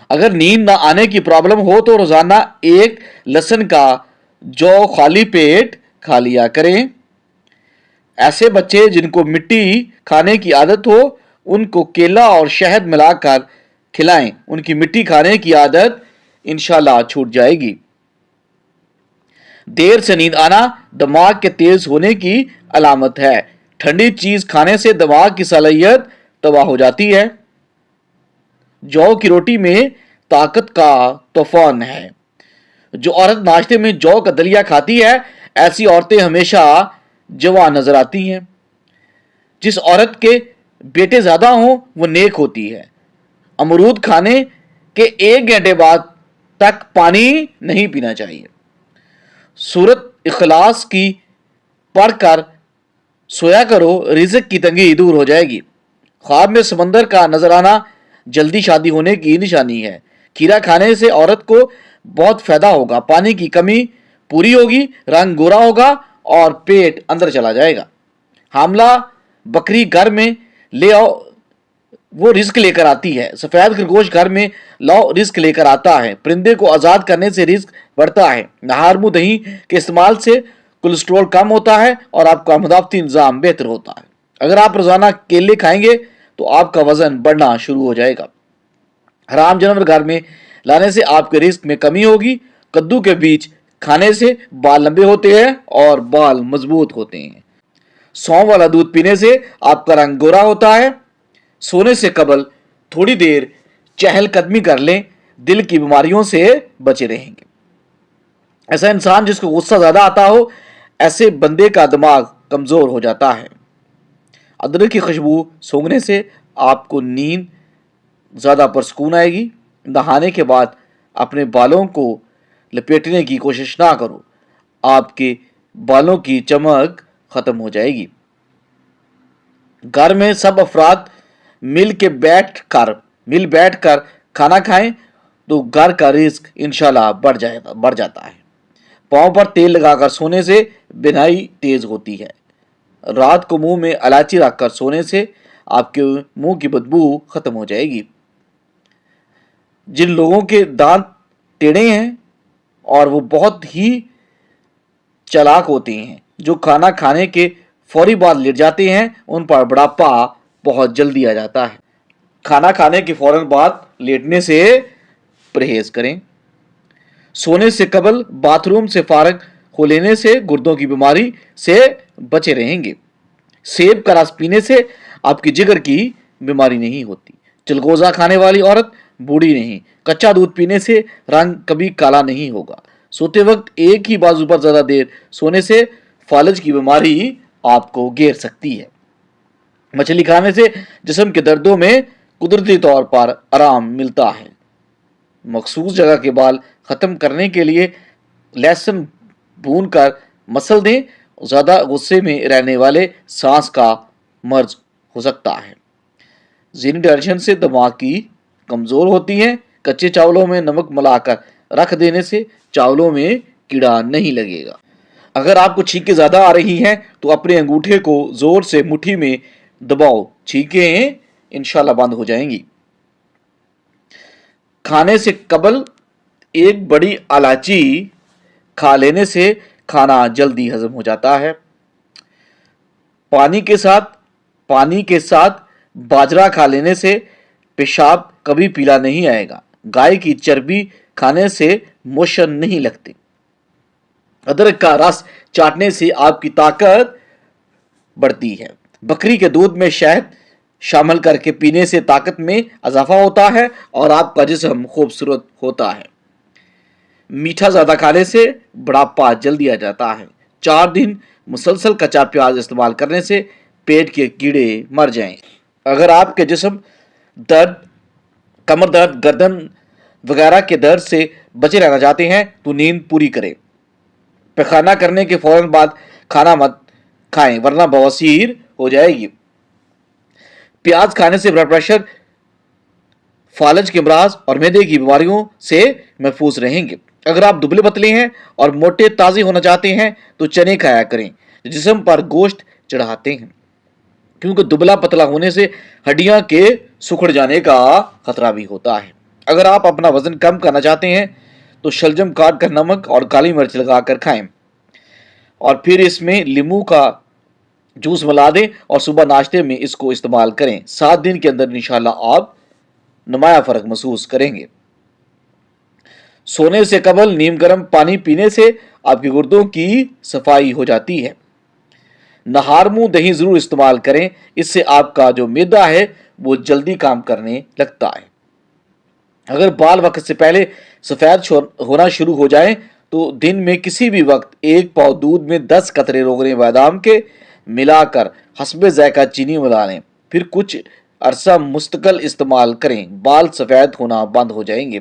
اگر نیند نہ آنے کی پرابلم ہو تو روزانہ ایک لہسن کا جو خالی پیٹ کھا لیا کریں۔ ایسے بچے جن کو مٹی کھانے کی عادت ہو ان کو کیلا اور شہد ملا کر کھلائیں، ان کی مٹی کھانے کی عادت انشاءاللہ چھوٹ جائے گی۔ دیر سے نیند آنا دماغ کے تیز ہونے کی علامت ہے۔ ٹھنڈی چیز کھانے سے دماغ کی صلاحیت تباہ ہو جاتی ہے۔ جو کی روٹی میں طاقت کا طوفان ہے۔ جو عورت ناشتے میں جو کا دلیا کھاتی ہے ایسی عورتیں ہمیشہ جوان نظر آتی ہیں۔ جس عورت کے بیٹے زیادہ ہوں وہ نیک ہوتی ہے۔ امرود کھانے کے 1 گھنٹے بعد تک پانی نہیں پینا چاہیے۔ سورت اخلاص کی پڑھ کر سویا کرو، رزق کی تنگی دور ہو جائے گی۔ خواب میں سمندر کا نظر آنا جلدی شادی ہونے کی نشانی ہے۔ کھیرا کھانے سے عورت کو بہت فائدہ ہوگا، پانی کی کمی پوری ہوگی، رنگ گورا ہوگا اور پیٹ اندر چلا جائے گا۔ حاملہ بکری گھر میں لے آؤ، وہ رزق لے کر آتی ہے۔ سفید خرگوش گھر میں لاؤ، رزق لے کر آتا ہے۔ پرندے کو آزاد کرنے سے رزق بڑھتا ہے۔ نہار منہ دہی کے استعمال سے کولیسٹرول کم ہوتا ہے اور آپ کا مدافعتی نظام بہتر ہوتا ہے۔ اگر آپ روزانہ کیلے کھائیں گے تو آپ کا وزن بڑھنا شروع ہو جائے گا۔ حرام جانور گھر میں لانے سے آپ کے رزق میں کمی ہوگی۔ کدو کے بیج کھانے سے بال لمبے ہوتے ہیں اور بال مضبوط ہوتے ہیں۔ سونف والا دودھ پینے سے آپ کا رنگ گورا ہوتا ہے۔ سونے سے قبل تھوڑی دیر چہل قدمی کر لیں، دل کی بیماریوں سے بچے رہیں گے۔ ایسا انسان جس کو غصہ زیادہ آتا ہو، ایسے بندے کا دماغ کمزور ہو جاتا ہے۔ ادرک کی خوشبو سونگھنے سے آپ کو نیند زیادہ پرسکون آئے گی۔ نہانے کے بعد اپنے بالوں کو لپیٹنے کی کوشش نہ کرو، آپ کے بالوں کی چمک ختم ہو جائے گی۔ گھر میں سب افراد مل بیٹھ کر کھانا کھائیں تو گھر کا رزق انشاءاللہ بڑھ جاتا ہے۔ پاؤں پر تیل لگا کر سونے سے بینائی تیز ہوتی ہے۔ رات کو منہ میں الائچی رکھ کر سونے سے آپ کے منہ کی بدبو ختم ہو جائے گی۔ جن لوگوں کے دانت ٹیڑھے ہیں اور وہ بہت ہی چالاک ہوتے ہیں، جو کھانا کھانے کے فوری بعد لیٹ جاتے ہیں، ان پر بڑھاپا بہت جلدی آ جاتا ہے۔ کھانا کھانے کے فوراً بعد لیٹنے سے پرہیز کریں۔ سونے سے قبل باتھ روم سے فارغ ہو لینے سے گردوں کی بیماری سے بچے رہیں گے۔ سیب کا رس پینے سے آپ کی جگر کی بیماری نہیں ہوتی۔ چلگوزہ کھانے والی عورت بوڑھی نہیں۔ کچا دودھ پینے سے رنگ کبھی کالا نہیں ہوگا۔ سوتے وقت ایک ہی بازو پر زیادہ دیر سونے سے فالج کی بیماری آپ کو گھیر سکتی ہے۔ مچھلی کھانے سے جسم کے دردوں میں قدرتی طور پر آرام ملتا ہے۔ مخصوص جگہ کے بال ختم کرنے کے لیے لہسن بھون کر مسل دیں۔ زیادہ غصے میں رہنے والے سانس کا مرض ہو سکتا ہے۔ ذہنی ٹینشن سے دماغ کی کمزور ہوتی ہے۔ کچے چاولوں میں نمک ملا کر رکھ دینے سے چاولوں میں کیڑا نہیں لگے گا۔ اگر آپ کو چھینکیں زیادہ آ رہی ہیں تو اپنے انگوٹھے کو زور سے مٹھی میں دباؤ، چھینکیں انشاءاللہ بند ہو جائیں گی۔ کھانے سے قبل 1 بڑی الائچی کھا لینے سے کھانا جلدی ہضم ہو جاتا ہے۔ پانی کے ساتھ باجرہ کھا لینے سے پیشاب کبھی پیلا نہیں آئے گا۔ گائے کی چربی کھانے سے موشن نہیں لگتے۔ ادرک کا رس چاٹنے سے آپ کی طاقت بڑھتی ہے۔ بکری کے دودھ میں شہد شامل کر کے پینے سے طاقت میں اضافہ ہوتا ہے اور آپ کا جسم خوبصورت ہوتا ہے۔ میٹھا زیادہ کھانے سے بڑھاپا جلدی آ جاتا ہے۔ 4 دن مسلسل کچا پیاز استعمال کرنے سے پیٹ کے کیڑے مر جائیں۔ اگر آپ کے جسم درد، کمر درد، گردن وغیرہ کے درد سے بچے رہنا چاہتے ہیں تو نیند پوری کریں۔ پیخانہ کرنے کے فوراً بعد کھانا مت کھائیں ورنہ بواسیر ہو جائے گی۔ پیاز کھانے سے بلڈ پریشر، فالج کے امراض اور معدے کی بیماریوں سے محفوظ رہیں گے۔ اگر آپ دبلے پتلے ہیں اور موٹے تازے ہونا چاہتے ہیں تو چنے کھایا کریں جو جسم پر گوشت چڑھاتے ہیں، کیونکہ دبلا پتلا ہونے سے ہڈیاں کے سکڑ جانے کا خطرہ بھی ہوتا ہے۔ اگر آپ اپنا وزن کم کرنا چاہتے ہیں تو شلجم کاٹ کر نمک اور کالی مرچ لگا کر کھائیں اور پھر اس میں لیمو کا جوس ملا دیں اور صبح ناشتے میں اس کو استعمال کریں. 7 دن کے اندر انشاءاللہ آپ نمایاں فرق محسوس کریں گے. سونے سے قبل نیم گرم پانی پینے سے آپ کے گردوں کی صفائی ہو جاتی ہے. نہار منہ دہی ضرور استعمال کریں, اس سے آپ کا جو معدہ ہے وہ جلدی کام کرنے لگتا ہے. اگر بال وقت سے پہلے سفید ہونا شروع ہو جائیں تو دن میں کسی بھی وقت 1 پاؤ دودھ میں 10 قطرے روغن بادام کے ملا کر حسب ذائقہ چینی ملا لیں, پھر کچھ عرصہ مستقل استعمال کریں. بال سفید ہونا بند ہو جائیں گے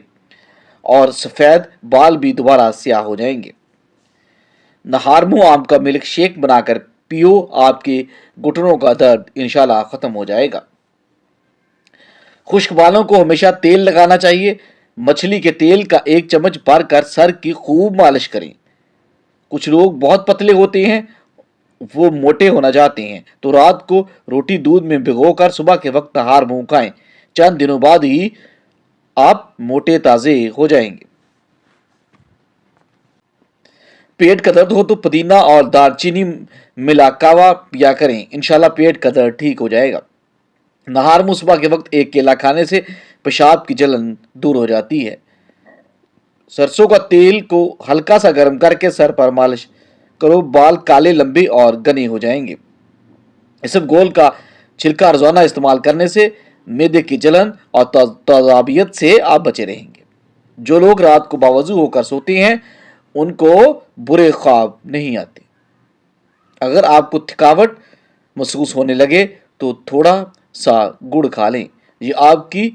اور سفید بال بھی دوبارہ سیاہ ہو جائیں گے. نہار منہ آم کا ملک شیک بنا کر پیو, آپ کے گھٹنوں کا درد انشاءاللہ ختم ہو جائے گا. خشک بالوں کو ہمیشہ تیل لگانا چاہیے. مچھلی کے تیل کا 1 چمچ بھر کر سر کی خوب مالش کریں. کچھ لوگ بہت پتلے ہوتے ہیں, وہ موٹے ہونا چاہتے ہیں تو رات کو روٹی دودھ میں بھگو کر صبح کے وقت نہار منہ کھائیں. چند دنوں بعد ہی آپ موٹے تازے ہو جائیں گے. پیٹ کا درد ہو تو پودینہ اور دار چینی ملا کہوا پیا کریں, انشاءاللہ پیٹ کا درد ٹھیک ہو جائے گا. نہار منہ صبح کے وقت 1 کیلا کھانے سے پیشاب کی جلن دور ہو جاتی ہے. سرسوں کا تیل کو ہلکا سا گرم کر کے سر پر مالش کرو, بال کالے لمبے اور گھنے ہو جائیں گے. اسب گول کا چھلکا روزانہ استعمال کرنے سے معدے کی جلن اور تذابیت سے آپ بچے رہیں گے. جو لوگ رات کو باوضو ہو کر سوتے ہیں ان کو برے خواب نہیں آتے. اگر آپ کو تھکاوٹ محسوس ہونے لگے تو تھوڑا سا گڑ کھا لیں, یہ آپ کی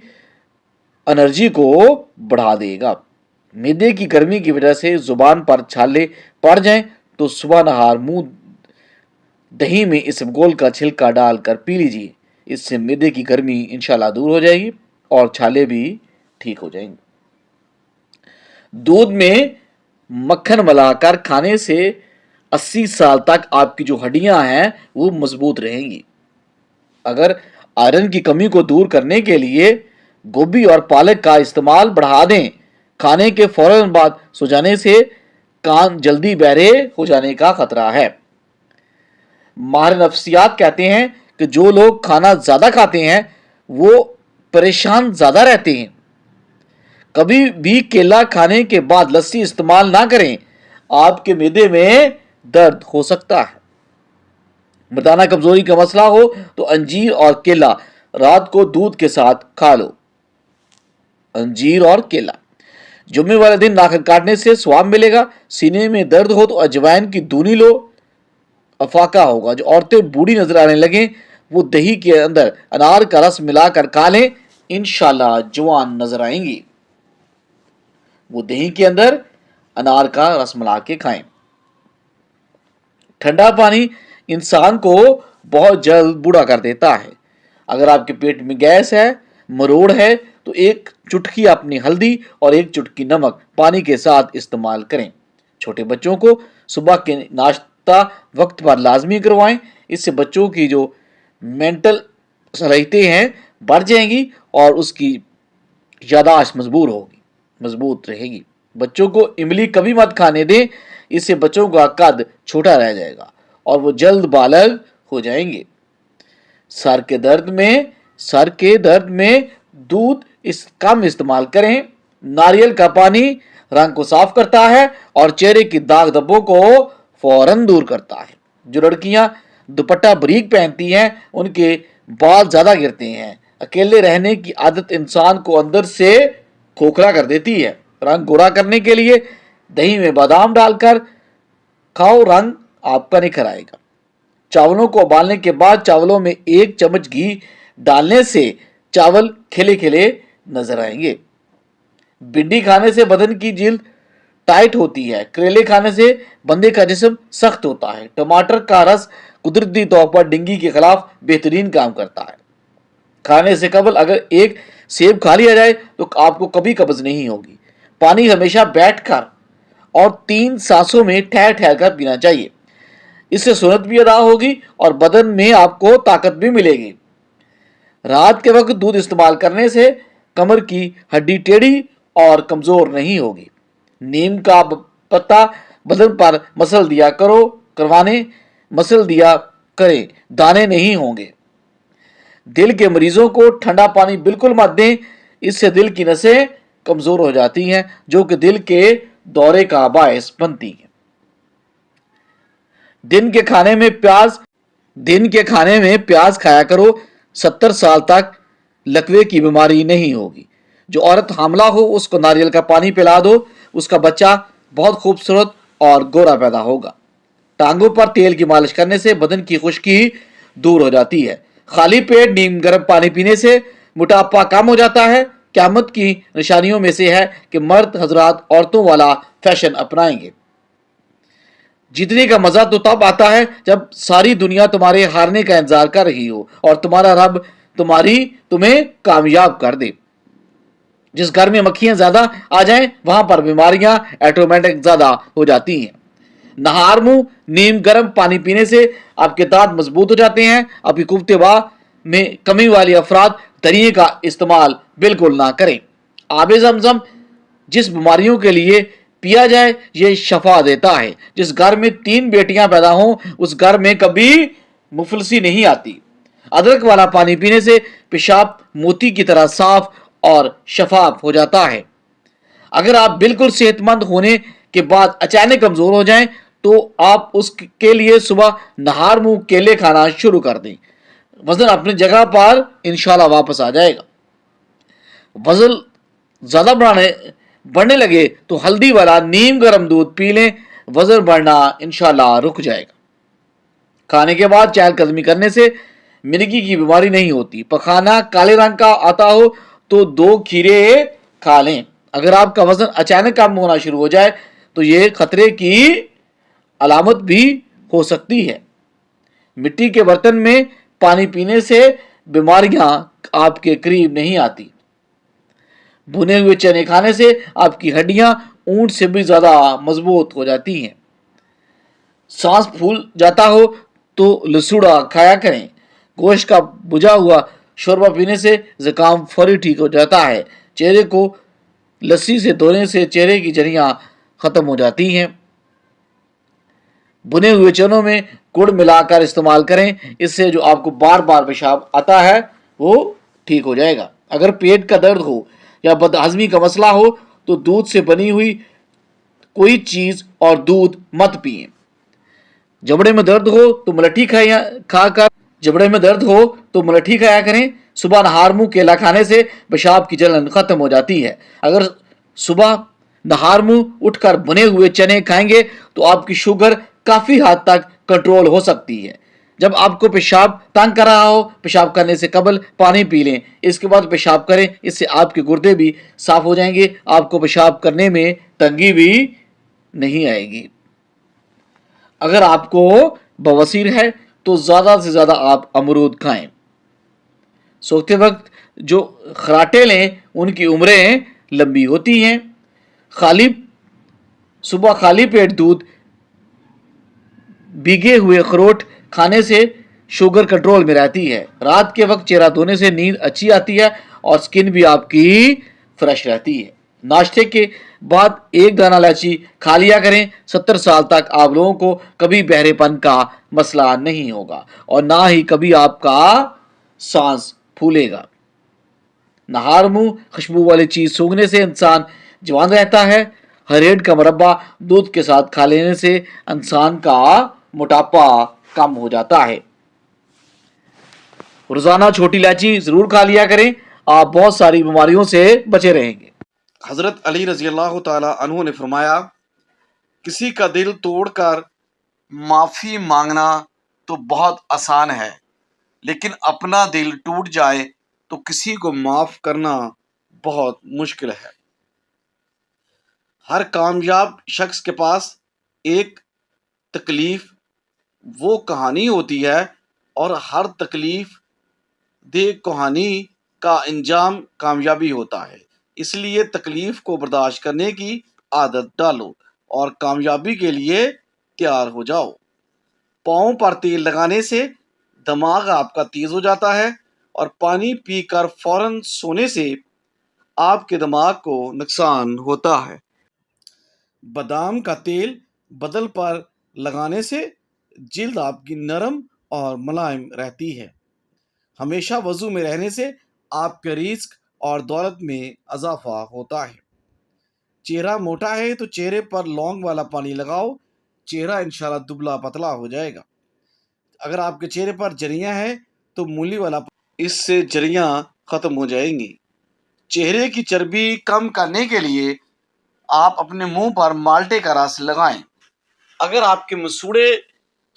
انرجی کو بڑھا دے گا. معدے کی گرمی کی وجہ سے زبان پر چھالے پڑ جائیں تو صبح نہار منہ دہی میں اسب گول کا چھلکا ڈال کر پی لیجیے, اس سے معدے کی گرمی انشاءاللہ دور ہو جائے گی اور چھالے بھی ٹھیک ہو جائیں گے. دودھ میں مکھن ملا کر کھانے سے 80 سال تک آپ کی جو ہڈیاں ہیں وہ مضبوط رہیں گی. اگر آئرن کی کمی کو دور کرنے کے لیے گوبھی اور پالک کا استعمال بڑھا دیں. کھانے کے فوراً بعد سو جانے سے کان جلدی بہرے ہو جانے کا خطرہ ہے. ماہر نفسیات کہتے ہیں کہ جو لوگ کھانا زیادہ کھاتے ہیں وہ پریشان زیادہ رہتے ہیں. کبھی بھی کیلا کھانے کے بعد لسی استعمال نہ کریں, آپ کے معدے میں درد ہو سکتا ہے. مردانہ کمزوری کا مسئلہ ہو تو انجیر اور کیلا رات کو دودھ کے ساتھ کھا لو. انجیر اور کیلا. جمعے والے دن ناخن کاٹنے سے ثواب ملے گا. سینے میں درد ہو تو اجوائن کی دونی لو, افاقہ ہوگا. جو عورتیں بوڑھی نظر آنے لگیں وہ دہی کے اندر انار کا رس ملا کر کھا لیں, انشاءاللہ جوان نظر آئیں گی. وہ دہی کے اندر انار کا رس ملا کے کھائیں. ٹھنڈا پانی انسان کو بہت جلد بوڑھا کر دیتا ہے. اگر آپ کے پیٹ میں گیس ہے, مروڑ ہے تو 1 چٹکی اپنی ہلدی اور 1 چٹکی نمک پانی کے ساتھ استعمال کریں. چھوٹے بچوں کو صبح کے ناشتہ وقت پر لازمی کروائیں, اس سے بچوں کی جو مینٹل صلاحیتیں ہیں بڑھ جائیں گی اور اس کی یاداشت مضبوط رہے گی. بچوں کو املی کبھی مت کھانے دیں, اس سے بچوں کا قد چھوٹا رہ جائے گا اور وہ جلد بالغ ہو جائیں گے. سر کے درد میں دودھ کم استعمال کریں. ناریل کا پانی رنگ کو صاف کرتا ہے اور چہرے کی داغ دھبوں کو فوراً دور کرتا ہے. جو لڑکیاں دوپٹہ بریک پہنتی ہیں ان کے بال زیادہ گرتے ہیں. اکیلے رہنے کی عادت انسان کو اندر سے کھوکھلا کر دیتی ہے. رنگ گورا کرنے کے لیے دہی میں بادام ڈال کر کھاؤ, رنگ آپ کا نکھر آئے گا. چاولوں کو ابالنے کے بعد چاولوں میں 1 چمچ گھی ڈالنے سے چاول کھلے کھلے نظر آئیں گے. بھنڈی کھانے سے بدن کی جلد ٹائٹ ہوتی ہے. کریلے کھانے سے بندے کا جسم سخت ہوتا ہے. ٹماٹر کا رس قدرتی طور پر ڈینگی کے خلاف بہترین کام کرتا ہے. کھانے سے قبل اگر 1 سیب کھا لیا جائے تو آپ کو کبھی قبض نہیں ہوگی. پانی ہمیشہ بیٹھ کر اور 3 سانسوں میں ٹھہر ٹھہر کر پینا چاہیے. اس سے سنت بھی ادا ہوگی اور بدن میں آپ کو طاقت بھی ملے گی. رات کے وقت دودھ استعمال کرنے سے کمر کی ہڈی ٹیڑھی اور کمزور نہیں ہوگی۔ نیم کا پتا بدن پر مسل دیا کریں، دانے نہیں ہوں گے۔ دل کے مریضوں کو ٹھنڈا پانی بالکل مت دیں، اس سے دل کی نسیں کمزور ہو جاتی ہیں جو کہ دل کے دورے کا باعث بنتی ہیں۔ دن کے کھانے میں پیاز کھایا کرو، 70 سال تک لکوے کی بیماری نہیں ہوگی۔ جو عورت حاملہ ہو اس کو ناریل کا پانی پلا دو، اس کا بچہ بہت خوبصورت اور گورا پیدا ہوگا۔ ٹانگوں پر تیل کی مالش کرنے سے بدن کی خشکی دور ہو جاتی ہے۔ خالی پیٹ نیم گرم پانی پینے سے موٹاپا کم ہو جاتا ہے۔ قیامت کی نشانیوں میں سے ہے کہ مرد حضرات عورتوں والا فیشن اپنائیں گے۔ جیتنے کا مزہ تو تب آتا ہے جب ساری دنیا تمہارے ہارنے کا انتظار کر رہی ہو اور تمہارا رب تمہیں کامیاب کر دے۔ جس گھر میں مکھیاں زیادہ آ جائیں وہاں پر بیماریاں آٹومیٹک زیادہ ہو جاتی ہیں۔ نہار منہ نیم گرم پانی پینے سے آپ کے دانت مضبوط ہو جاتے ہیں۔ آپ کی قوت باہ میں کمی والی افراد دریے کا استعمال بالکل نہ کریں۔ آب زمزم جس بیماریوں کے لیے پیا جائے یہ شفا دیتا ہے۔ جس گھر میں 3 بیٹیاں پیدا ہوں اس گھر میں کبھی مفلسی نہیں آتی۔ ادرک والا پانی پینے سے پیشاب موتی کی طرح صاف اور شفاف ہو جاتا ہے۔ اگر آپ بالکل صحت مند ہونے کے بعد اچانک کمزور ہو جائیں تو آپ اس کے لیے صبح نہار منہ کیلے کھانا شروع کر دیں۔ وزن اپنی جگہ پر انشاءاللہ واپس آ جائے گا۔ وزن زیادہ بڑھنے لگے تو ہلدی والا نیم گرم دودھ پی لیں، وزن بڑھنا انشاءاللہ رک جائے گا۔ کھانے کے بعد چہل قدمی کرنے سے مرگی کی بیماری نہیں ہوتی۔ پخانہ کالے رنگ کا آتا ہو تو 2 کھیرے کھا لیں۔ اگر آپ کا وزن اچانک کم ہونا شروع ہو جائے تو یہ خطرے کی علامت بھی ہو سکتی ہے۔ مٹی کے برتن میں پانی پینے سے بیماریاں آپ کے قریب نہیں آتی۔ بھنے ہوئے چنے کھانے سے آپ کی ہڈیاں اونٹ سے بھی زیادہ مضبوط ہو جاتی ہیں۔ سانس پھول جاتا ہو تو لسوڑا کھایا کریں۔ گوشت کا بجھا ہوا شوربہ پینے سے زکام فوری ٹھیک ہو جاتا ہے۔ چہرے کو لسی سے دھونے سے چہرے کی جھریاں ختم ہو جاتی ہیں۔ بھنے ہوئے چنوں میں گڑ ملا کر استعمال کریں، اس سے جو آپ کو بار بار پیشاب آتا ہے وہ ٹھیک ہو جائے گا۔ اگر پیٹ کا درد ہو یا بد ہضمی کا مسئلہ ہو تو دودھ سے بنی ہوئی کوئی چیز اور دودھ مت پئیں۔ جبڑے میں درد ہو تو ملٹھی کھایا کریں۔ صبح نہار منہ کیلا کھانے سے پیشاب کی جلن ختم ہو جاتی ہے۔ اگر صبح نہار منہ اٹھ کر بھنے ہوئے چنے کھائیں گے تو آپ کی شوگر کافی حد تک کنٹرول ہو سکتی ہے۔ جب آپ کو پیشاب تنگ کر رہا ہو پیشاب کرنے سے قبل پانی پی لیں، اس کے بعد پیشاب کریں، اس سے آپ کے گردے بھی صاف ہو جائیں گے، آپ کو پیشاب کرنے میں تنگی بھی نہیں آئے گی۔ اگر آپ کو بواسیر ہے تو زیادہ سے زیادہ آپ امرود کھائیں۔ سوتے وقت جو خراٹے لیں ان کی عمریں لمبی ہوتی ہیں۔ صبح خالی پیٹ دودھ بھیگے ہوئے اخروٹ کھانے سے شوگر کنٹرول میں رہتی ہے۔ رات کے وقت چہرہ دھونے سے نیند اچھی آتی ہے اور سکن بھی آپ کی فریش رہتی ہے۔ ناشتے کے بعد 1 دانہ الائچی کھا لیا کریں۔ 70 سال تک آپ لوگوں کو کبھی بہرے پن کا مسئلہ نہیں ہوگا اور نہ ہی کبھی آپ کا سانس پھولے گا۔ نہار منہ خوشبو والی چیز سونگھنے سے انسان جوان رہتا ہے۔ ہریڈ کا مربع دودھ کے ساتھ کھا لینے سے انسان کا موٹاپا کم ہو جاتا ہے۔ روزانہ چھوٹی الائچی ضرور کھا لیا کریں، آپ بہت ساری بیماریوں سے بچے رہیں گے۔ حضرت علی رضی اللہ تعالی عنہ نے فرمایا، کسی کا دل توڑ کر معافی مانگنا تو بہت آسان ہے، لیکن اپنا دل ٹوٹ جائے تو کسی کو معاف کرنا بہت مشکل ہے۔ ہر کامیاب شخص کے پاس ایک تکلیف وہ کہانی ہوتی ہے اور ہر تکلیف دہ کہانی کا انجام کامیابی ہوتا ہے۔ اس لیے تکلیف کو برداشت کرنے کی عادت ڈالو اور کامیابی کے لیے تیار ہو جاؤ۔ پاؤں پر تیل لگانے سے دماغ آپ کا تیز ہو جاتا ہے اور پانی پی کر فوراً سونے سے آپ کے دماغ کو نقصان ہوتا ہے۔ بادام کا تیل بدن پر لگانے سے جلد آپ کی نرم اور ملائم رہتی ہے۔ ہمیشہ وضو میں رہنے سے آپ کے رزق اور دولت میں اضافہ ہوتا ہے۔ چہرہ موٹا ہے تو چہرے پر لونگ والا پانی لگاؤ، چہرہ انشاءاللہ دبلا پتلا ہو جائے گا۔ اگر آپ کے چہرے پر جریاں ہیں تو مولی والا اس سے جریاں ختم ہو جائیں گی۔ چہرے کی چربی کم کرنے کے لیے آپ اپنے منہ پر مالٹے کا رس لگائیں۔ اگر آپ کے مسوڑے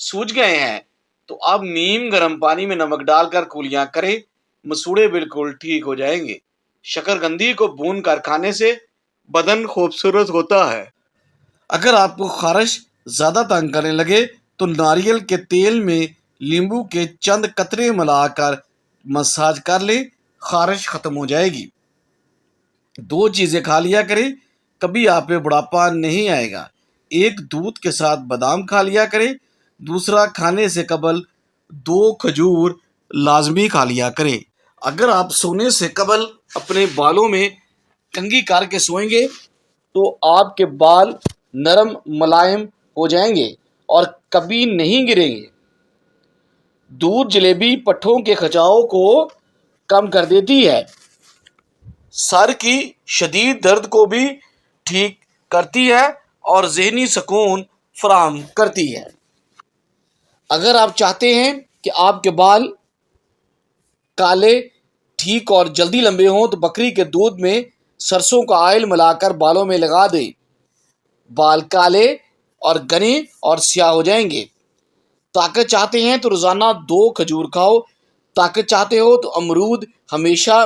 سوج گئے ہیں تو آپ نیم گرم پانی میں نمک ڈال کر کولیاں کریں، مسوڑے بالکل ٹھیک ہو جائیں گے۔ شکرکندی کو بھون کر کھانے سے بدن خوبصورت ہوتا ہے۔ اگر آپ کو خارش زیادہ تنگ کرنے لگے تو ناریل کے تیل میں لیمبو کے چند قطرے ملا کر مساج کر لیں، خارش ختم ہو جائے گی۔ 2 چیزیں کھا لیا کریں، کبھی آپ پہ بڑھاپا نہیں آئے گا۔ ایک دودھ کے ساتھ بادام کھا لیا کریں، دوسرا کھانے سے قبل 2 کھجور لازمی کھا لیا کریں۔ اگر آپ سونے سے قبل اپنے بالوں میں کنگھی کر کے سوئیں گے تو آپ کے بال نرم ملائم ہو جائیں گے اور کبھی نہیں گریں گے۔ دودھ جلیبی پٹھوں کے کھچاؤ کو کم کر دیتی ہے، سر کی شدید درد کو بھی ٹھیک کرتی ہے اور ذہنی سکون فراہم کرتی ہے۔ اگر آپ چاہتے ہیں کہ آپ کے بال کالے ٹھیک اور جلدی لمبے ہوں تو بکری کے دودھ میں سرسوں کا آئل ملا کر بالوں میں لگا دیں، بال کالے اور گھنے اور سیاہ ہو جائیں گے۔ طاقت چاہتے ہیں تو روزانہ 2 کھجور کھاؤ، طاقت چاہتے ہو تو امرود ہمیشہ